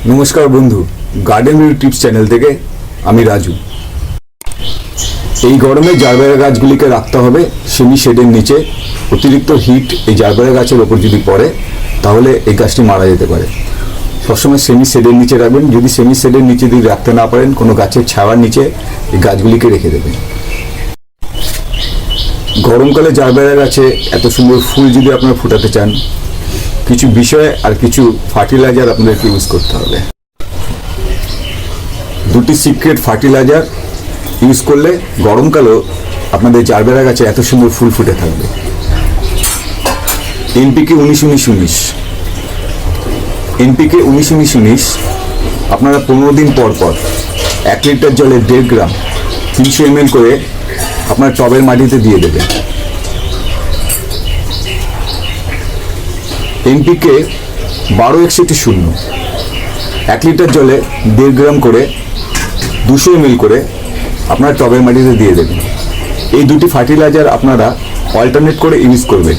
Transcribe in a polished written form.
নমস্কার বন্ধু, garden view tips channel থেকে আমি রাজু। এই গরমে জারবেরা গাছগুলিকে রাখতে হবে সেমি শেডের নিচে। অতিরিক্ত হিট এই জারবেরা গাছের ওপর যদি পড়ে তাহলে এই গাছটি মারা যেতে পারে। সবসময় সেমি শেডের নিচে রাখবেন। যদি সেমি শেডের নিচে যদি রাখতে না পারেন, কোনো গাছের ছাওয়ার নিচে এই গাছগুলিকে রেখে দেবেন। গরমকালে জারবেরা গাছে এত সুন্দর ফুল যদি আপনারা ফোটাতে চান, কিছু বিষয় আর কিছু ফার্টিলাইজার আপনাদেরকে ইউজ করতে হবে। দুটি সিক্রেট ফার্টিলাইজার ইউজ করলে গরমকালেও আপনাদের জারবেরা গাছে এত সুন্দর ফুল ফুটে থাকবে। এনপিকে 19-19-19 এনপিকে 19-19-19 আপনারা 15 দিন পর পর 1 লিটার জলে 1.5 গ্রাম 300 ml করে আপনার টবের মাটিতে দিয়ে দেবেন। এনপিকে 12-61-0 1 লিটার জলে 1.5 গ্রাম করে 200 ml করে আপনার টবের মাটিতে দিয়ে দেবেন। এই দুটি ফার্টিলাইজার আপনারা অল্টারনেট করে ইউজ করবেন।